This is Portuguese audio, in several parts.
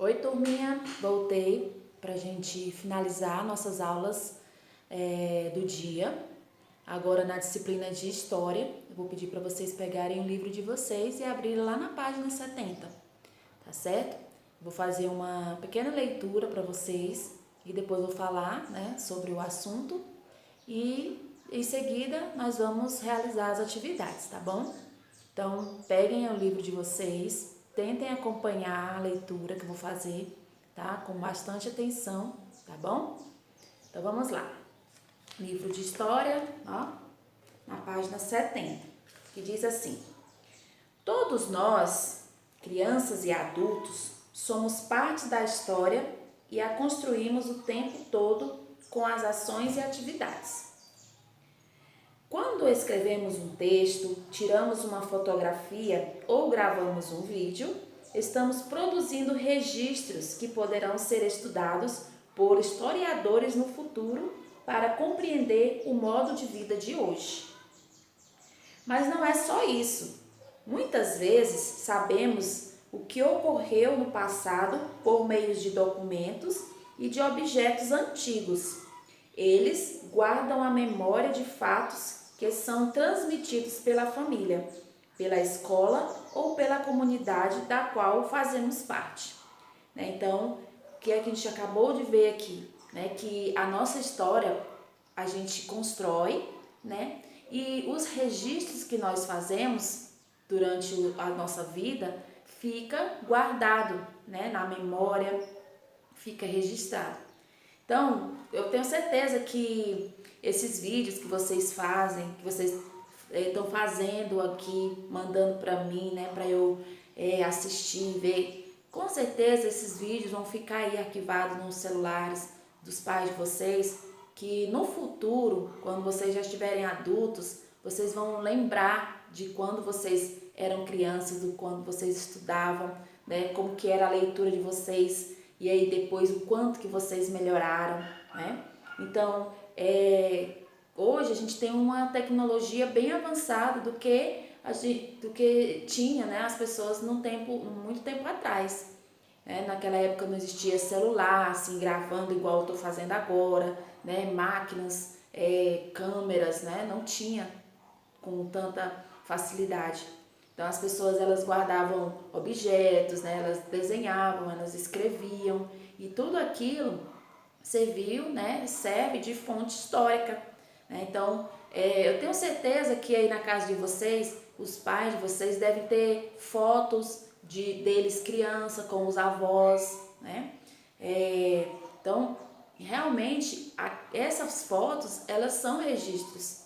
Oi, turminha, voltei para a gente finalizar nossas aulas do dia. Agora na disciplina de História, eu vou pedir para vocês pegarem o livro de vocês e abrirem lá na página 70, tá certo? Vou fazer uma pequena leitura para vocês e depois vou falar, né, sobre o assunto e em seguida nós vamos realizar as atividades, tá bom? Então, peguem o livro de vocês, tentem acompanhar a leitura que eu vou fazer, tá? Com bastante atenção, tá bom? Então, vamos lá. Livro de História, ó, na página 70, que diz assim: todos nós, crianças e adultos, somos parte da história e a construímos o tempo todo com as ações e atividades. Quando escrevemos um texto, tiramos uma fotografia ou gravamos um vídeo, estamos produzindo registros que poderão ser estudados por historiadores no futuro para compreender o modo de vida de hoje. Mas não é só isso. Muitas vezes sabemos o que ocorreu no passado por meio de documentos e de objetos antigos. Eles guardam a memória de fatos que são transmitidos pela família, pela escola ou pela comunidade da qual fazemos parte. Então, o que a gente acabou de ver aqui, que a nossa história a gente constrói, e os registros que nós fazemos durante a nossa vida fica guardado, na memória, fica registrado. Então, eu tenho certeza que esses vídeos que vocês fazem, que vocês estão fazendo aqui, mandando para mim, para eu assistir, ver, com certeza esses vídeos vão ficar aí arquivados nos celulares dos pais de vocês, que no futuro, quando vocês já estiverem adultos, vocês vão lembrar de quando vocês eram crianças, do quando vocês estudavam, como que era a leitura de vocês, e aí depois o quanto que vocês melhoraram, Então, hoje a gente tem uma tecnologia bem avançada do que tinha, as pessoas muito tempo atrás. Naquela época não existia celular, assim, gravando igual eu estou fazendo agora, máquinas, câmeras, não tinha com tanta facilidade. Então as pessoas elas guardavam objetos, elas desenhavam, elas escreviam e tudo aquilo serviu, serve de fonte histórica. Então eu tenho certeza que aí na casa de vocês, os pais de vocês devem ter fotos deles criança com os avós, Então realmente essas fotos elas são registros,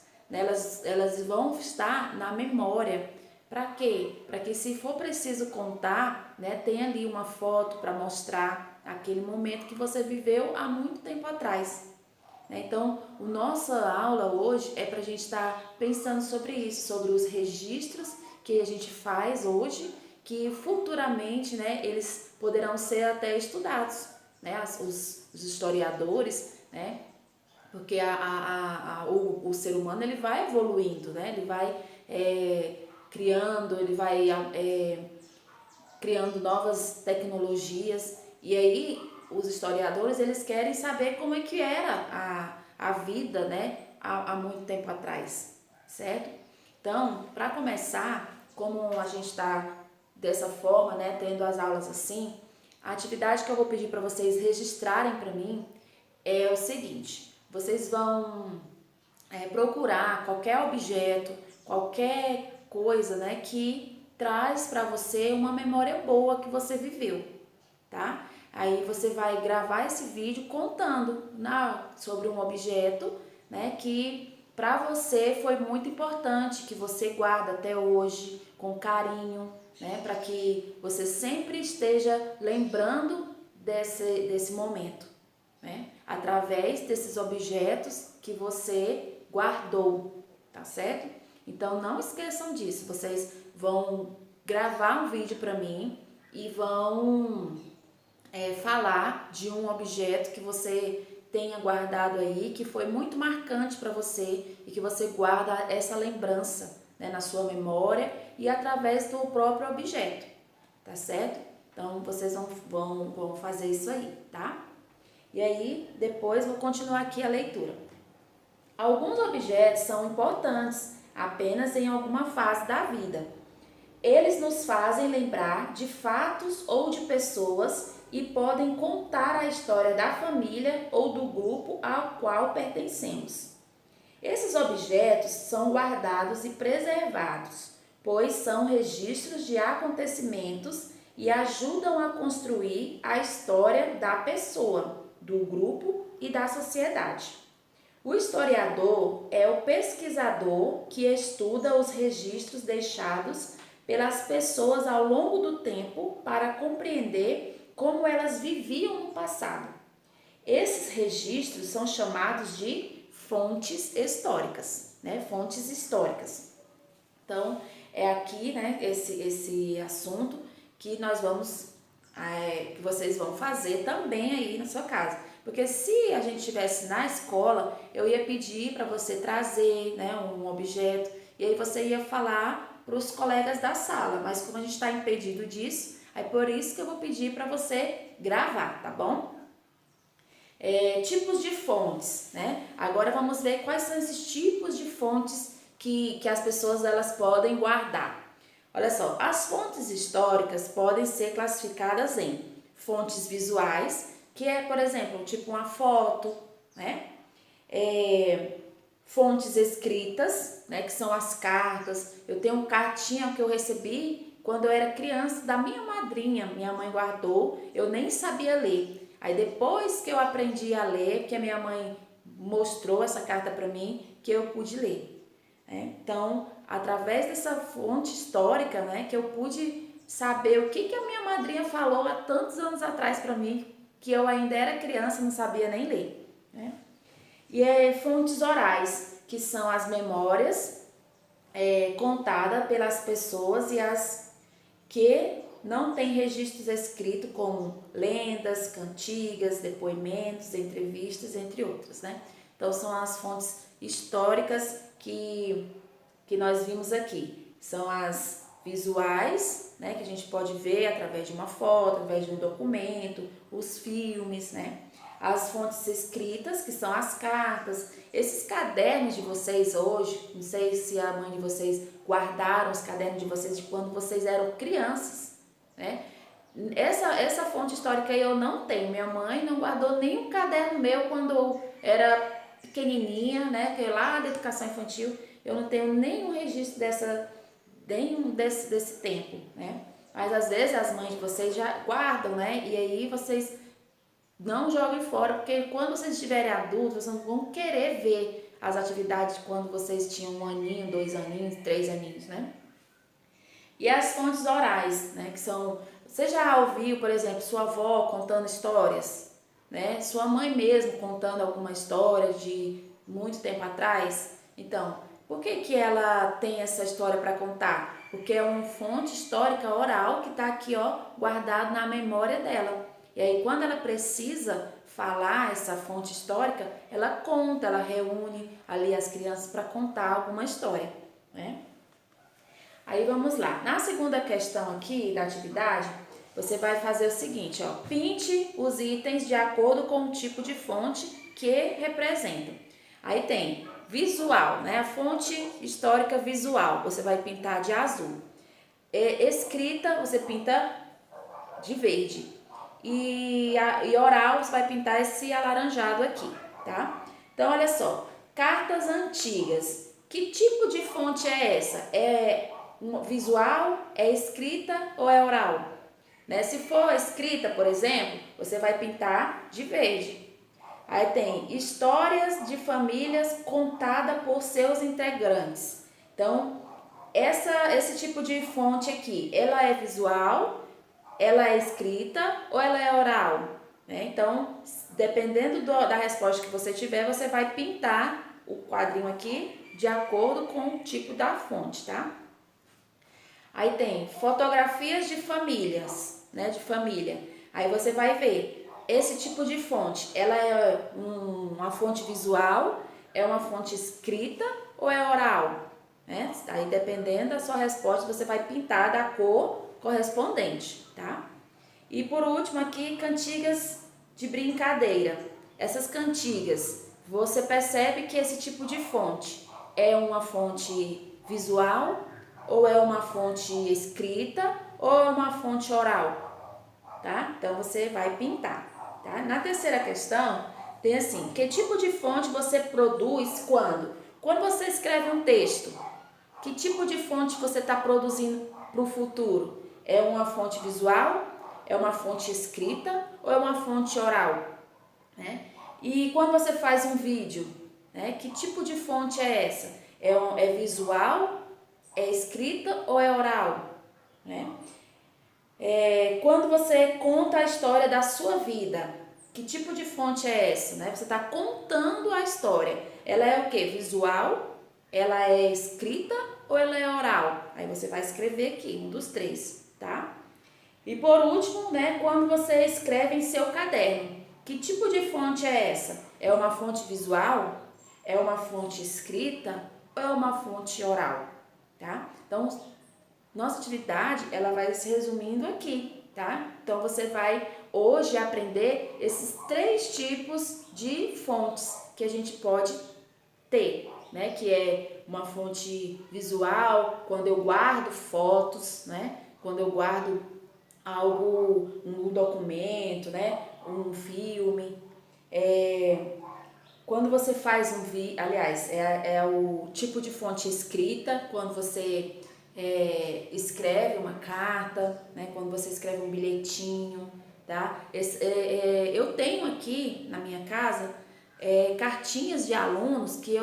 elas vão estar na memória. Para quê? Para que se for preciso contar, tenha ali uma foto para mostrar aquele momento que você viveu há muito tempo atrás. Então, a nossa aula hoje é para a gente estar pensando sobre isso, sobre os registros que a gente faz hoje, que futuramente eles poderão ser até estudados, os historiadores, porque o ser humano ele vai evoluindo, ele vai criando, ele vai criando novas tecnologias, e aí os historiadores eles querem saber como é que era a vida, há muito tempo atrás, certo? Então, para começar, como a gente está dessa forma, tendo as aulas assim, a atividade que eu vou pedir para vocês registrarem para mim é o seguinte: vocês vão procurar qualquer objeto, qualquer coisa, que traz para você uma memória boa que você viveu, tá? Aí você vai gravar esse vídeo contando sobre um objeto, que para você foi muito importante, que você guarda até hoje com carinho, para que você sempre esteja lembrando desse momento, através desses objetos que você guardou, tá certo? Então não esqueçam disso, vocês vão gravar um vídeo para mim e vão falar de um objeto que você tenha guardado aí, que foi muito marcante para você e que você guarda essa lembrança na sua memória e através do próprio objeto, tá certo? Então, vocês vão fazer isso aí, tá? E aí, depois vou continuar aqui a leitura. Alguns objetos são importantes apenas em alguma fase da vida. Eles nos fazem lembrar de fatos ou de pessoas e podem contar a história da família ou do grupo ao qual pertencemos. Esses objetos são guardados e preservados, pois são registros de acontecimentos e ajudam a construir a história da pessoa, do grupo e da sociedade. O historiador é o pesquisador que estuda os registros deixados pelas pessoas ao longo do tempo para compreender como elas viviam no passado. Esses registros são chamados de fontes históricas, né? Fontes históricas. Então, é aqui, né, esse assunto que nós vamos, que vocês vão fazer também aí na sua casa. Porque se a gente estivesse na escola, eu ia pedir para você trazer, né, um objeto, e aí você ia falar para os colegas da sala. Mas como a gente está impedido disso, é por isso que eu vou pedir para você gravar, tá bom? Tipos de fontes, né? Agora vamos ver quais são esses tipos de fontes que as pessoas elas podem guardar. Olha só, as fontes históricas podem ser classificadas em fontes visuais, que é, por exemplo, tipo uma foto, né? Fontes escritas, né? Que são as cartas. Eu tenho uma cartinha que eu recebi quando eu era criança da minha madrinha. Minha mãe guardou, eu nem sabia ler. Aí depois que eu aprendi a ler, que a minha mãe mostrou essa carta para mim, que eu pude ler. Né? Então, através dessa fonte histórica, né, que eu pude saber o que a minha madrinha falou há tantos anos atrás para mim, que eu ainda era criança e não sabia nem ler. Né? E fontes orais, que são as memórias contadas pelas pessoas e as que não têm registros escritos, como lendas, cantigas, depoimentos, entrevistas, entre outros, né? Então, são as fontes históricas que nós vimos aqui. São as visuais, né? Que a gente pode ver através de uma foto, através de um documento, os filmes, né? As fontes escritas, que são as cartas, esses cadernos de vocês hoje, não sei se a mãe de vocês guardaram os cadernos de vocês de quando vocês eram crianças, né? Essa fonte histórica eu não tenho. Minha mãe não guardou nenhum caderno meu quando eu era pequenininha, né? Que lá da educação infantil eu não tenho nenhum registro desse tempo, né? Mas às vezes as mães de vocês já guardam, né? E aí vocês não joguem fora, porque quando vocês estiverem adultos, vocês vão querer ver as atividades de quando vocês tinham 1 aninho, 2 aninhos, 3 aninhos, né? E as fontes orais, né, que são... Você já ouviu, por exemplo, sua avó contando histórias, né? Sua mãe mesmo contando alguma história de muito tempo atrás? Então, por que ela tem essa história para contar? Porque é uma fonte histórica oral que está aqui, ó, guardado na memória dela. E aí, quando ela precisa falar essa fonte histórica, ela conta, ela reúne ali as crianças para contar alguma história, né? Aí vamos lá. Na segunda questão aqui da atividade, você vai fazer o seguinte, ó. Pinte os itens de acordo com o tipo de fonte que representam. Aí tem visual, né? A fonte histórica visual, você vai pintar de azul. Escrita, você pinta de verde. E oral, você vai pintar esse alaranjado aqui, tá? Então, olha só. Cartas antigas. Que tipo de fonte é essa? É visual, é escrita ou é oral? Né? Se for escrita, por exemplo, você vai pintar de verde. Aí tem histórias de famílias contadas por seus integrantes. Então, esse tipo de fonte aqui, ela é visual, ela é escrita ou ela é oral? Né? Então, dependendo da resposta que você tiver, você vai pintar o quadrinho aqui de acordo com o tipo da fonte, tá? Aí tem fotografias de famílias, né, de família. Aí você vai ver, esse tipo de fonte, ela é uma fonte visual, é uma fonte escrita ou é oral? Né? Aí dependendo da sua resposta, você vai pintar da cor correspondente, tá? E por último aqui, cantigas de brincadeira. Essas cantigas, você percebe que esse tipo de fonte é uma fonte visual, ou é uma fonte escrita, ou é uma fonte oral, tá? Então você vai pintar, tá? Na terceira questão, tem assim, que tipo de fonte você produz quando? Quando você escreve um texto, que tipo de fonte você está produzindo para o futuro? É uma fonte visual? É uma fonte escrita? Ou é uma fonte oral? Né? E quando você faz um vídeo, né, que tipo de fonte é essa? É visual? É escrita ou é oral? Né? Quando você conta a história da sua vida, que tipo de fonte é essa? Né? Você está contando a história. Ela é o quê? Visual? Ela é escrita ou ela é oral? Aí você vai escrever aqui, um dos três, tá? E por último, né, quando você escreve em seu caderno, que tipo de fonte é essa? É uma fonte visual? É uma fonte escrita? Ou é uma fonte oral? Tá? Então, nossa atividade, ela vai se resumindo aqui, tá? Então, você vai hoje aprender esses 3 tipos de fontes que a gente pode ter, né? Que é uma fonte visual, quando eu guardo fotos, né? Quando eu guardo algo, um documento, né? Um filme. Quando você faz um vídeo, aliás, é o tipo de fonte escrita, quando você escreve uma carta, né? Quando você escreve um bilhetinho, tá? Eu tenho aqui na minha casa cartinhas de alunos que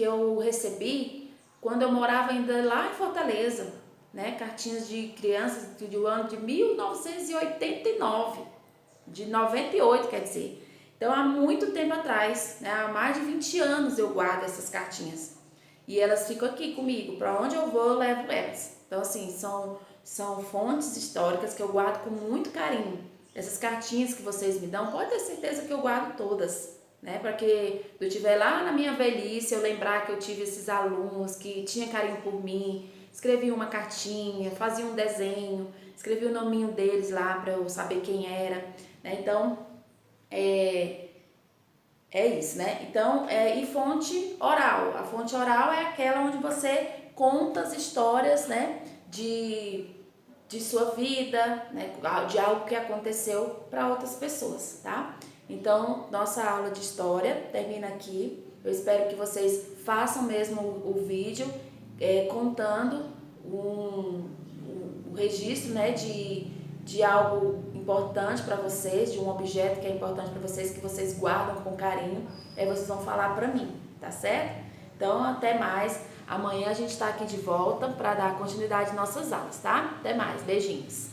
eu recebi quando eu morava ainda lá em Fortaleza, né? Cartinhas de crianças do ano de 1989, de 98, quer dizer. Então, há muito tempo atrás, né? Há mais de 20 anos eu guardo essas cartinhas. E elas ficam aqui comigo, para onde eu vou eu levo elas. Então, assim, são fontes históricas que eu guardo com muito carinho. Essas cartinhas que vocês me dão, pode ter certeza que eu guardo todas, né? Para que eu estiver lá na minha velhice, eu lembrar que eu tive esses alunos que tinham carinho por mim, escrevi uma cartinha, fazia um desenho, escrevi o nominho deles lá para eu saber quem era, né? Então, é isso, né? Então, e fonte oral. A fonte oral é aquela onde você conta as histórias, né? De sua vida, né? De algo que aconteceu para outras pessoas, tá? Então, nossa aula de história termina aqui. Eu espero que vocês façam mesmo o vídeo contando um registro, né? De algo importante para vocês, de um objeto que é importante para vocês, que vocês guardam com carinho, aí vocês vão falar para mim, tá certo? Então, até mais. Amanhã a gente está aqui de volta para dar continuidade às nossas aulas, tá? Até mais. Beijinhos.